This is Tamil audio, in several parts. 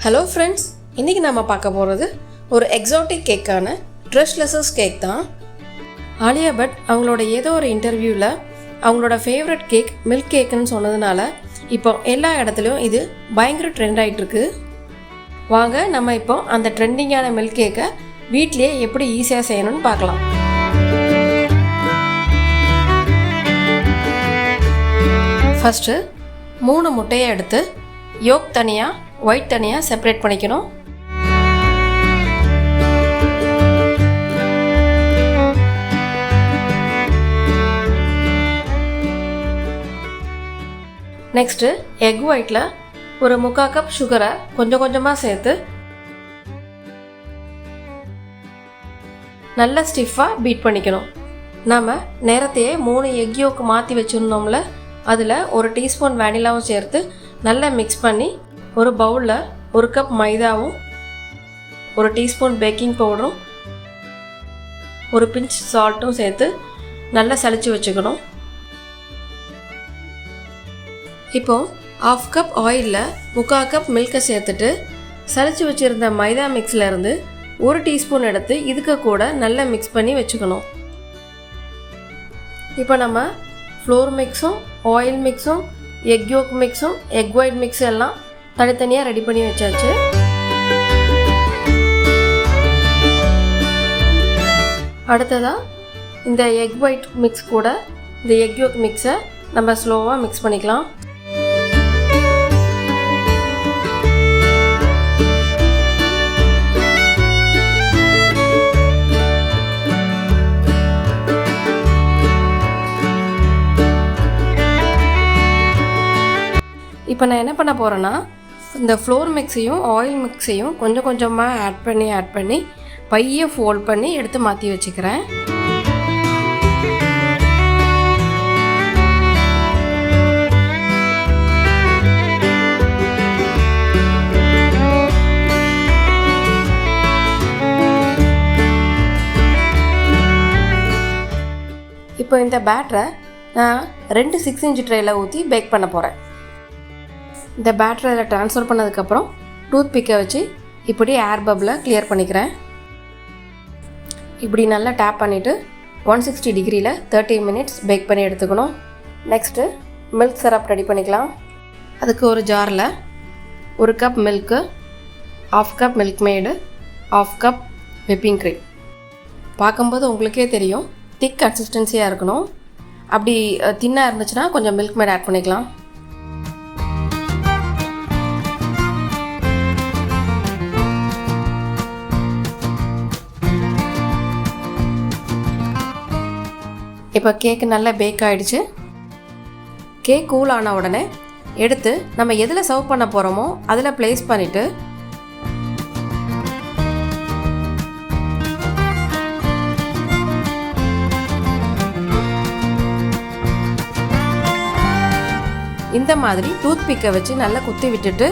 ஹலோ ஃப்ரெண்ட்ஸ், இன்றைக்கி நம்ம பார்க்க போகிறது ஒரு எக்ஸாட்டிக் கேக்கான ட்ரெஷ்லெஸஸ் கேக் தான். ஆலியா பட் அவங்களோட ஏதோ ஒரு இன்டர்வியூவில் அவங்களோட ஃபேவரட் கேக் மில்க் கேக்குன்னு சொன்னதுனால இப்போ எல்லா இடத்துலையும் இது பயங்கர ட்ரெண்ட் ஆகிட்டுருக்கு. வாங்க நம்ம இப்போ அந்த ட்ரெண்டிங்கான மில்க் கேக்கை வீட்லேயே எப்படி ஈஸியாக செய்யணும்னு பார்க்கலாம். ஃபஸ்ட்டு 3 முட்டையை எடுத்து யோக் தனியாக ஒயிட் தனியாக செப்பரேட் பண்ணிக்கணும். நெக்ஸ்ட்டு எக் ஒயிட்டில் ஒரு 3/4 கப் சுகரை கொஞ்சம் கொஞ்சமாக சேர்த்து நல்லா ஸ்டிஃபாக பீட் பண்ணிக்கணும். நம்ம நேரத்தையே 3 எக் யோக்கு மாற்றி வச்சுருந்தோம்ல, அதில் 1 டீஸ்பூன் வேனிலாவும் சேர்த்து நல்லா மிக்ஸ் பண்ணி ஒரு பவுலில் 1 கப் மைதாவும் 1 டீஸ்பூன் பேக்கிங் பவுடரும் 1 பிஞ்ச் சால்ட்டும் சேர்த்து நல்லா சலிச்சு வச்சுக்கணும். இப்போது 1/2 கப் ஆயிலில் 3/4 கப் மில்கை சேர்த்துட்டு சலிச்சு வச்சுருந்த மைதா மிக்ஸ்லேருந்து 1 டீஸ்பூன் எடுத்து இதுக்கு கூட நல்லா மிக்ஸ் பண்ணி வச்சுக்கணும். இப்போ நம்ம ஃப்ளோர் மிக்ஸும் ஆயில் மிக்ஸும் எக் யோக் மிக்ஸும் எக் ஒயிட் மிக்ஸ் எல்லாம் தனித்தனியாக ரெடி பண்ணி வச்சாச்சு. அடுத்ததாக இந்த எக் ஒயிட் மிக்ஸ் கூட இந்த எக் யோக் மிக்ஸை நம்ம ஸ்லோவாக மிக்ஸ் பண்ணிக்கலாம். இப்போ நான் என்ன பண்ண போகிறேன்னா, இந்த ஃப்ளோர் மிக்ஸையும் ஆயில் மிக்ஸையும் கொஞ்சம் கொஞ்சமாக ஆட் பண்ணி பையை ஃபோல்ட் பண்ணி எடுத்து மாற்றி வச்சுக்கிறேன். இப்போ இந்த பேட்டரை நான் 2 6 இன்ச் ட்ரேயில் ஊற்றி பேக் பண்ண போகிறேன். இந்த பேட்டரியில் ட்ரான்ஸ்ஃபர் பண்ணதுக்கப்புறம் டூத் பிக்கை வச்சு இப்படி ஏர் பபிளை கிளியர் பண்ணிக்கிறேன். இப்படி நல்லா டேப் பண்ணிவிட்டு 160 டிகிரியில் 30 மினிட்ஸ் பேக் பண்ணி எடுத்துக்கணும். நெக்ஸ்ட்டு மில்க் சிரப் ரெடி பண்ணிக்கலாம். அதுக்கு ஒரு ஜாரில் 1 கப் மில்க்கு, 1/2 கப் மில்க் மேடு, 1/2 கப் விப்பிங் க்ரீம். பார்க்கும்போது உங்களுக்கே தெரியும் திக் கன்சிஸ்டன்சியாக இருக்கணும். அப்படி தின்னாக இருந்துச்சுன்னா கொஞ்சம் மில்க் மேட் ஆட் பண்ணிக்கலாம். இப்போ கேக்கு நல்லா பேக் ஆகிடுச்சு. கேக் கூல் ஆன உடனே எடுத்து நம்ம எதில் சர்வ் பண்ண போகிறோமோ அதில் ப்ளேஸ் பண்ணிவிட்டு இந்த மாதிரி டூத் பிக்கை வச்சு நல்லா குத்தி விட்டுட்டு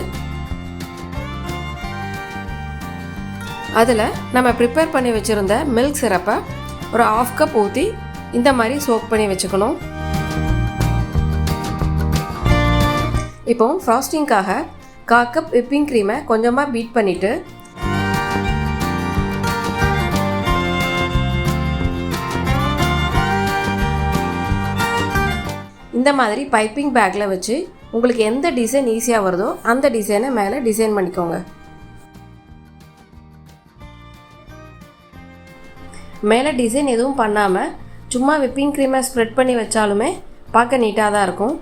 அதில் நம்ம ப்ரிப்பேர் பண்ணி வச்சுருந்த மில்க் சிரப்பை ஒரு 1/2 கப் ஊற்றி இந்த மாதிரி சோக் பண்ணி வச்சுக்கணும். இப்போ ஃப்ராஸ்டிங்காக 1/4 கப் விப்பிங் க்ரீமை கொஞ்சமாக பீட் பண்ணிவிட்டு இந்த மாதிரி பைப்பிங் பேக்கில் வச்சு உங்களுக்கு எந்த டிசைன் ஈஸியாக வருதோ அந்த டிசைனை மேலே டிசைன் பண்ணிக்கோங்க. மேலே டிசைன் எதுவும் பண்ணாமல் சும்மா விப்பிங் க்ரீமை ஸ்ப்ரெட் பண்ணி வச்சாலுமே பார்க்க நீட்டாக தான் இருக்கும்.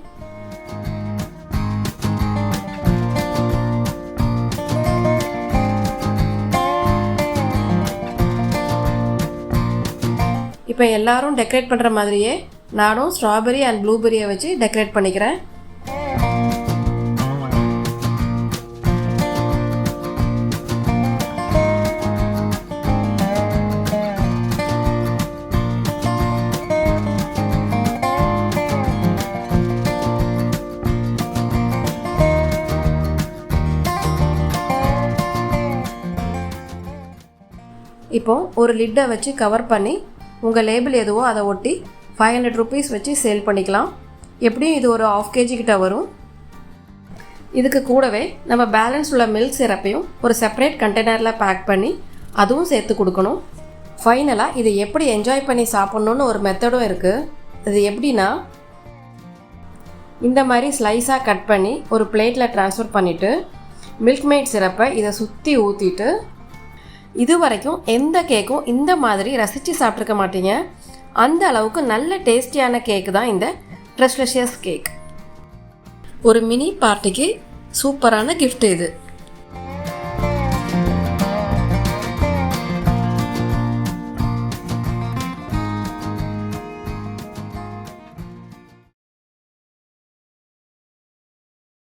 இப்போ எல்லாரும் டெக்கரேட் பண்ணுற மாதிரியே நானும் ஸ்ட்ராபெரி அண்ட் ப்ளூபெரியை வச்சு டெக்கரேட் பண்ணிக்கிறேன். இப்போது ஒரு லிட்டை வச்சு கவர் பண்ணி உங்கள் லேபிள் எதுவோ அதை ஒட்டி 500 rupees வச்சு சேல் பண்ணிக்கலாம். எப்படியும் இது ஒரு 1/2 kg கிட்ட வரும். இதுக்கு கூடவே நம்ம பேலன்ஸ் உள்ள மில்க் சிரப்பையும் ஒரு செப்பரேட் கண்டெய்னரில் பேக் பண்ணி அதுவும் சேர்த்து கொடுக்கணும். ஃபைனலாக இதை எப்படி என்ஜாய் பண்ணி சாப்பிட்ணுன்னு ஒரு மெத்தடும் இருக்குது. இது எப்படின்னா, இந்த மாதிரி ஸ்லைஸாக கட் பண்ணி ஒரு பிளேட்டில் ட்ரான்ஸ்ஃபர் பண்ணிவிட்டு மில்க் மேட் சிரப்பை இதை சுற்றி ஊற்றிட்டு, இது வரைக்கும் எந்த கேக்கும் இந்த மாதிரி ரசித்து சாப்பிட்ருக்க மாட்டீங்க. அந்த அளவுக்கு நல்ல டேஸ்டியான கேக்கு தான் இந்த ட்ரெஸ்லெஷியஸ் கேக். ஒரு மினி பார்ட்டிக்கு சூப்பரான கிஃப்ட் இது.